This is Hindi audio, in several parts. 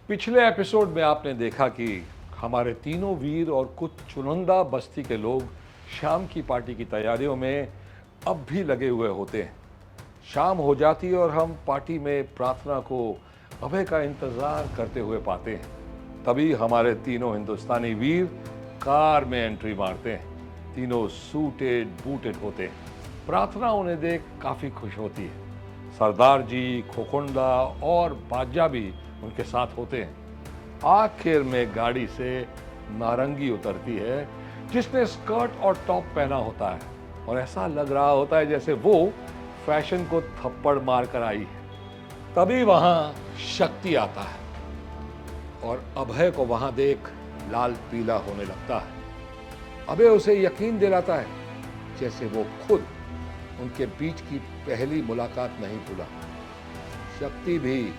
पिछले एपिसोड में आपने देखा कि हमारे तीनों वीर और कुछ चुनिंदा बस्ती के लोग शाम की पार्टी की तैयारियों में अब भी लगे हुए होते हैं। शाम हो जाती है और हम पार्टी में प्रार्थना को अभय का इंतजार करते हुए पाते हैं। तभी हमारे तीनों हिंदुस्तानी वीर कार में एंट्री मारते हैं। तीनों सूटेड बूटेड होते हैं। प्रार्थना उन्हें देख काफी खुश होती है। सरदार जी, खोखुंडा और बाजा भी उनके साथ होते हैं। आखिर में गाड़ी से नारंगी उतरती है, जिसने स्कर्ट और टॉप पहना होता है और ऐसा लग रहा होता है जैसे वो फैशन को थप्पड़ मार कर आई है। तभी वहां शक्ति आता है और अभय को वहां देख लाल पीला होने लगता है। अभय उसे यकीन दिलाता है जैसे वो खुद उनके बीच की पहली मुलाकात नहीं भूला। शक्ति भी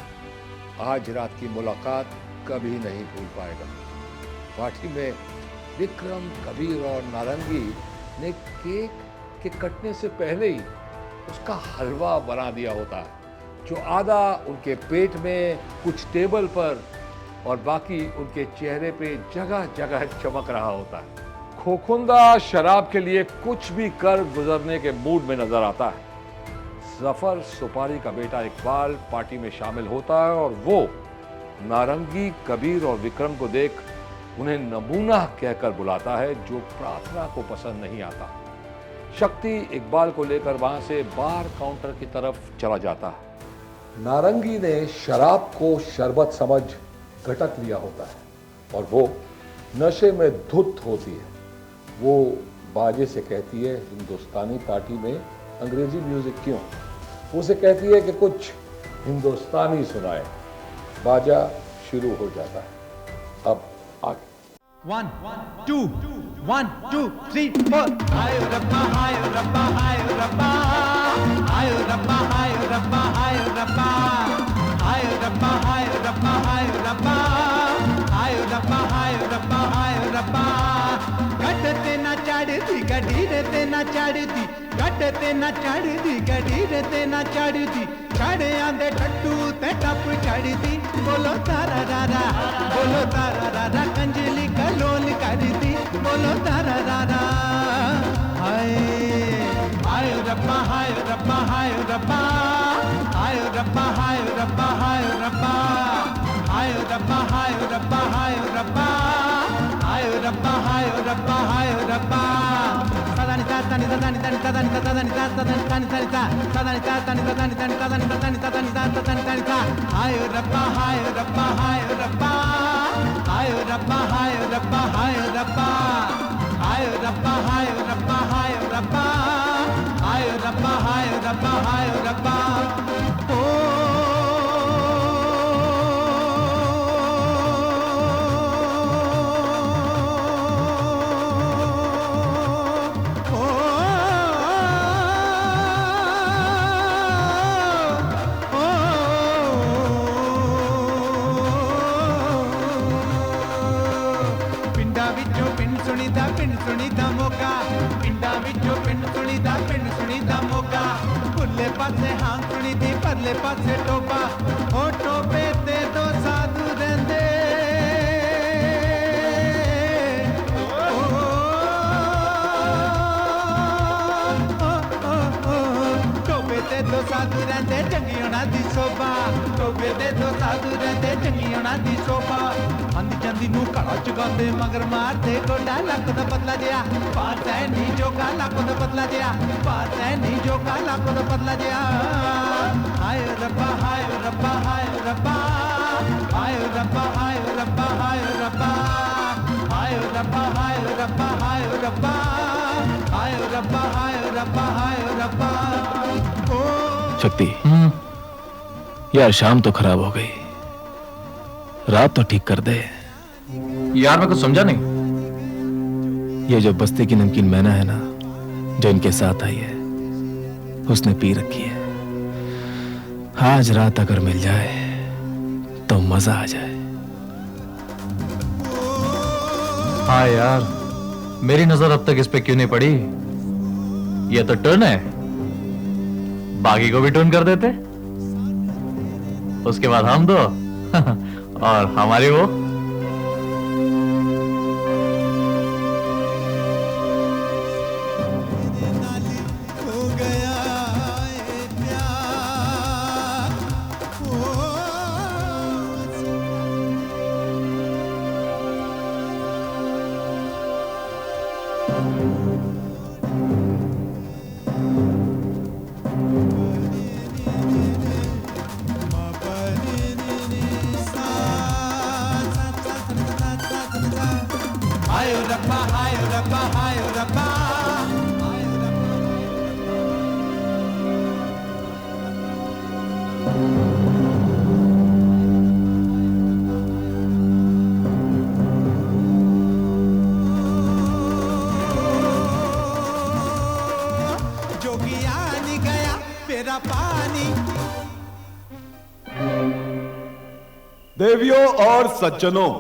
आज रात की मुलाकात कभी नहीं भूल पाएगा। पार्टी में विक्रम, कबीर और नारंगी ने केक के कटने से पहले ही उसका हलवा बना दिया होता है, जो आधा उनके पेट में, कुछ टेबल पर और बाकी उनके चेहरे पे जगह जगह चमक रहा होता है। खोखुंदा शराब के लिए कुछ भी कर गुजरने के मूड में नजर आता है। जफर सुपारी का बेटा इकबाल पार्टी में शामिल होता है और वो नारंगी, कबीर और विक्रम को देख उन्हें नमूना कहकर बुलाता है, जो प्रार्थना को पसंद नहीं आता। शक्ति इकबाल को लेकर वहां से बार काउंटर की तरफ चला जाता है। नारंगी ने शराब को शरबत समझ गटक लिया होता है और वो नशे में धुत होती है। वो बाजे से कहती है, हिंदुस्तानी पार्टी में अंग्रेजी म्यूजिक क्यों? उसे कहती है कि कुछ हिंदुस्तानी सुनाए। बाजा शुरू हो जाता है। अब आगे 1 2 1 2 3 4 हाय रब्बा हाय रब्बा हाय रब्बा हाय रब्बा हाय रब्बा हाय रब्बा हाय रब्बा हाय रब्बा हाय रब्बा हाय रब्बा हाय रब्बा हाय रब्बा गड्ढते ना चढ़ती गड्ढी ते ना चढ़ती गड्ढते ना चढ़ती गड्ढी ते ना चढ़ती चढ़े आंदे टट्टू ते टप चढ़ती बोलो तारा रारा बोलो तारा रारा कंजली कलोल करती बोलो तारा रारा हाय हाय रब्बा हाय रब्बा हाय रब्बा हाय रब्बा हाय रब्बा हाय रब्बा हाय रब्बा हाय रब्बा हाय रब्बा हाय रब्बा हाय रब्बा हाय रब्बा सदानी तानी सदानी तानी सदानी सदानी सदानी सदानी तानी सदानी तानी सदानी सदानी सदानी सदानी सदानी हाय रब्बा हाय रब्बा हाय रब्बा हाय रब्बा हाय रब्बा हाय रब्बा हाय रब्बा हाय रब्बा हाय रब्बा हाय रब्बा हाय रब्बा हाय रब्बा पिंड सुनीदा मौका पिंडा विचों पिंड सुनीदा मौका पुरले पासे हां सुनी दी परले पासे टोपा ओ टोपे ते दो साधु रहंदे टोपे ते दो साधु रहंदे चंगी होना दी शोभा टोपे ते दो साधु रहंदे चंगी होना दी शोभा अंधी चंदी नू काला चुगांदे मगर मारते गोडा लक दा बदला जिया बात है नी जो काला को दा बदला जिया बात है नी जो काला को दा बदला जिया हाय रब्बा हाय रब्बा हाय रब्बा हाय रब्बा हाय रब्बा हाय रब्बा हाय रब्बा हाय रब्बा हाय रब्बा हाय रब्बा हाय रब्बा हाय रब्बा शक्ति यार शाम तो खराब हो गई, रात तो ठीक कर दे यार। मैं कुछ समझा नहीं। ये जो बस्ती की नमकीन मैना है ना, जो इनके साथ आई है, उसने पी रखी है। आज रात अगर मिल जाए तो मजा आ जाए। हाँ यार, मेरी नजर अब तक इस पे क्यों नहीं पड़ी? ये तो टर्न है, बाकी को भी टर्न कर देते, उसके बाद हम दो और हमारी वो हो गया ये प्यार आयो रब्बा आयो रब्बा आयो रब्बा आयो रब्बा जोगिया नहीं गया मेरा पानी देवियों और सज्जनों,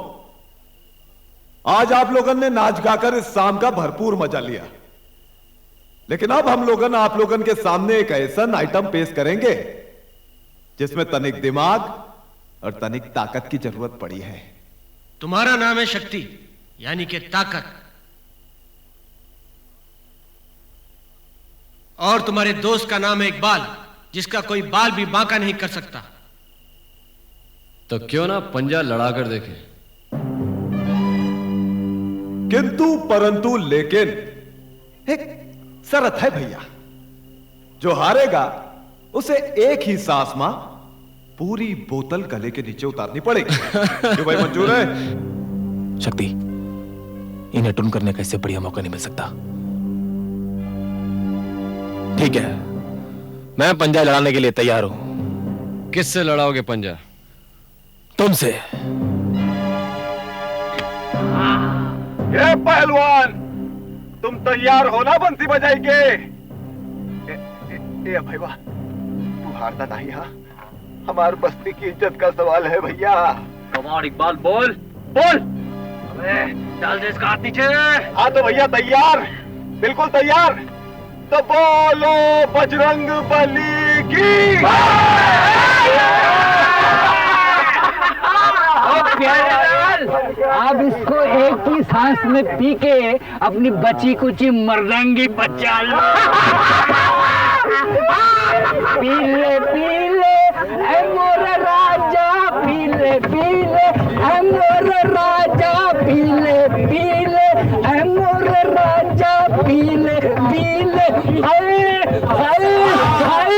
आज आप लोगों ने नाच गाकर इस शाम का भरपूर मजा लिया, लेकिन अब हम लोगन आप लोगन के सामने एक ऐसा आइटम पेश करेंगे जिसमें तनिक दिमाग और तनिक ताकत की जरूरत पड़ी है। तुम्हारा नाम है शक्ति, यानी कि ताकत, और तुम्हारे दोस्त का नाम है इकबाल, जिसका कोई बाल भी बांका नहीं कर सकता। तो क्यों ना पंजा लड़ाकर देखें। किंतु परंतु लेकिन एक शर्त है भैया, जो हारेगा उसे एक ही सांस में पूरी बोतल गले के नीचे उतारनी पड़ेगी। क्यों भाई, मंजूर है? शक्ति, इन्हें टुन करने का इससे बढ़िया मौका नहीं मिल सकता। ठीक है, मैं पंजा लड़ाने के लिए तैयार हूं। किससे लड़ाओगे पंजा? तुमसे। ये पहलवान, तुम तैयार हो ना बंसी बजाई के? ए भाई वाह, तू हारता नहीं। हाँ, हमारे बस्ती की इज्जत का सवाल है भैया। कमाल इकबाल, बोल बोल। अबे डाल दे इसका हाथ नीचे। हाँ तो भैया तैयार, बिल्कुल तैयार। तो बोलो बजरंग बली की। अब इसको एक ही सांस में पी के अपनी बची कुची मर्दांगी बचा लो। पी ले ऐ मोर राजा, पी ले ऐ मोर राजा, पी ले ऐ मोर राजा, पी ले हाय हाय हाय।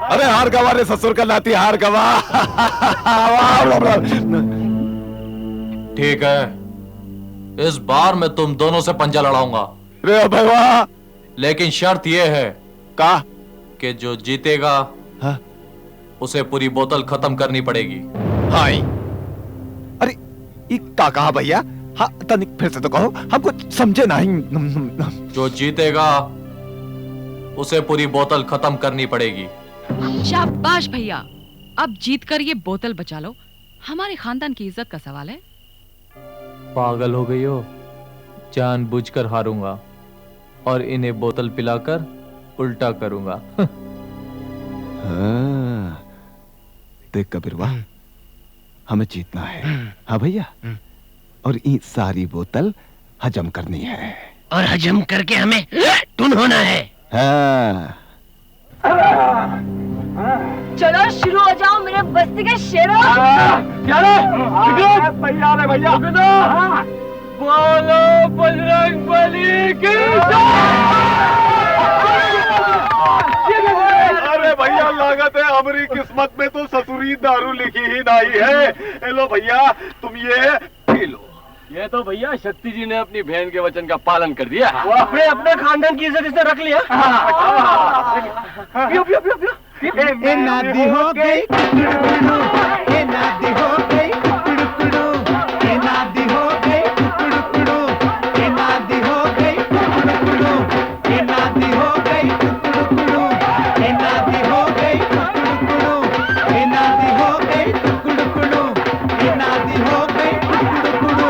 अरे हार गवा रे ससुर का नाती, हार गवा। ठीक है, इस बार मैं तुम दोनों से पंजा लड़ाऊंगा। रे भाई वाह, लेकिन शर्त यह है का कि जो जीतेगा हाँ? उसे पूरी बोतल खत्म करनी पड़ेगी। हाय, अरे ये का कहा भैया? हाँ तनिक फिर से तो कहो, हम कुछ समझे नहीं। जो जीतेगा उसे पूरी बोतल खत्म करनी पड़ेगी। शाबाश भैया, अब जीतकर ये बोतल बचा लो, हमारे खानदान की इज्जत का सवाल है। पागल हो गई हो? जानबूझकर हारूंगा और इन्हें बोतल पिलाकर उल्टा करूंगा। हाँ, देख कबीरवा, हमें जीतना है। हाँ भैया, और ये सारी बोतल हजम करनी है, और हजम करके हमें टुन होना है। हाँ। चलो शुरू हो जाओ मेरे बस्ती के शेरों। भैया बोलो बजरंग बली की। अरे भैया, लागत है हमारी किस्मत में तो ससुरी दारू लिखी ही नहीं है। हेलो भैया, तुम ये पी लो। ये तो भैया शक्ति जी ने अपनी बहन के वचन का पालन कर दिया। वो अपने खानदान की इज्जत इसने रख लिया। पियो पियो पियो पियो। ए नादी हो गई, ए नादी हो गई, कुड़ुकुड़ु, ए नादी हो गई, कुड़ुकुड़ु, ए नादी हो गई, कुड़ुकुड़ु, ए नादी हो गई, कुड़ुकुड़ु, ए नादी हो गई, कुड़ुकुड़ु, ए नादी हो गई, कुड़ुकुड़ु, ए नादी हो गई, कुड़ुकुड़ु,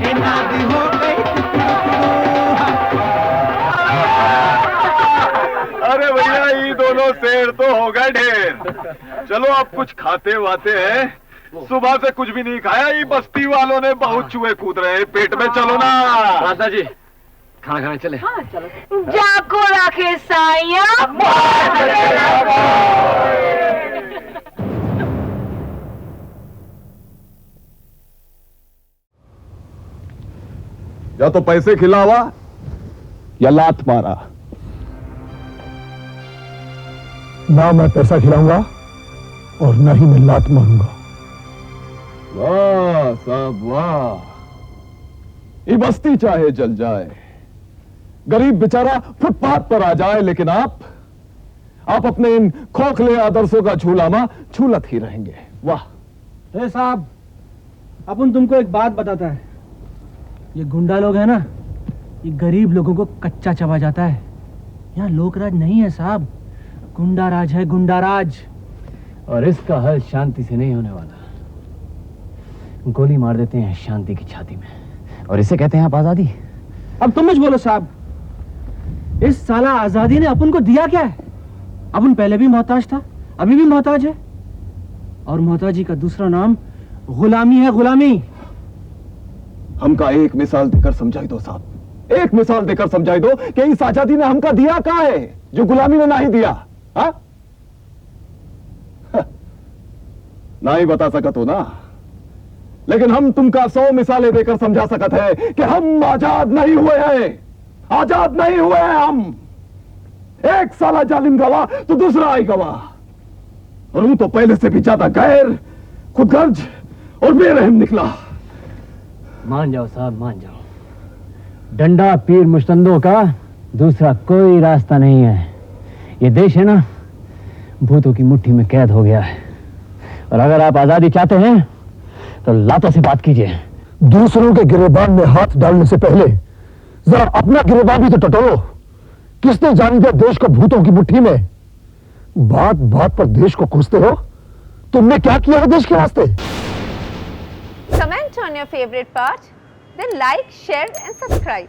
ए नादी हो गई, कुड़ुकुड़ु। चलो अब कुछ खाते वाते हैं। सुबह से कुछ भी नहीं खाया, ये बस्ती वालों ने बहुत चूहे कूद रहे हैं पेट में। चलो ना दादाजी, खाना खाने चले। जाको रखे साइया। या तो पैसे खिलावा या लात मारा। ना मैं पैसा खिलाऊंगा और ना ही मैं लात मारूंगा। वाह साहब वाह, ये बस्ती चाहे जल जाए, गरीब बेचारा फुटपाथ पर आ जाए, लेकिन आप अपने इन खोखले आदर्शों का झूलामा झूलत ही रहेंगे। वाह साहब, अपन तुमको एक बात बताता है, ये गुंडा लोग है ना, ये गरीब लोगों को कच्चा चबा जाता है। यहाँ लोकराज नहीं है साहब, गुंडा राज है, गुंडा राज। और इसका हल शांति से नहीं होने वाला। गोली मार देते हैं शांति की छाती में, और इसे कहते हैं आप आजादी। अब तुम मुझ बोलो साहब, इस साला आजादी ने अपन को दिया क्या है? अपन पहले भी मोहताज था, अभी भी मोहताज है, और मोहताजी का दूसरा नाम गुलामी है, गुलामी। हमका एक मिसाल देकर समझाई दो साहब, एक मिसाल देकर समझाई दो कि इस आजादी ने हमका दिया क्या है जो गुलामी ने नहीं दिया। हा? ना ही बता सकत हो ना, लेकिन हम तुमका 100 मिसालें देकर समझा सकत है कि हम आजाद नहीं हुए हैं, आजाद नहीं हुए हैं हम। एक साला जालिम गवाह तो दूसरा आई गवाह, और हूं तो पहले से भी ज्यादा गैर, खुदगर्ज और बेरहम निकला। मान जाओ साहब, मान जाओ। डंडा पीर मुश्तंदों का दूसरा कोई रास्ता नहीं है। ये देश है ना, भूतों की मुट्ठी में कैद हो गया है, और अगर आप आजादी चाहते हैं तो लातों से बात कीजिए। दूसरों के गिरेबान में हाथ डालने से पहले जरा अपना गिरेबान भी तो टटोलो। किसने जाने दिया देश को भूतों की मुट्ठी में? बात बात पर देश को कोसते हो। तुमने क्या किया है देश के वास्ते? Comment on your favorite part, then like, share and subscribe.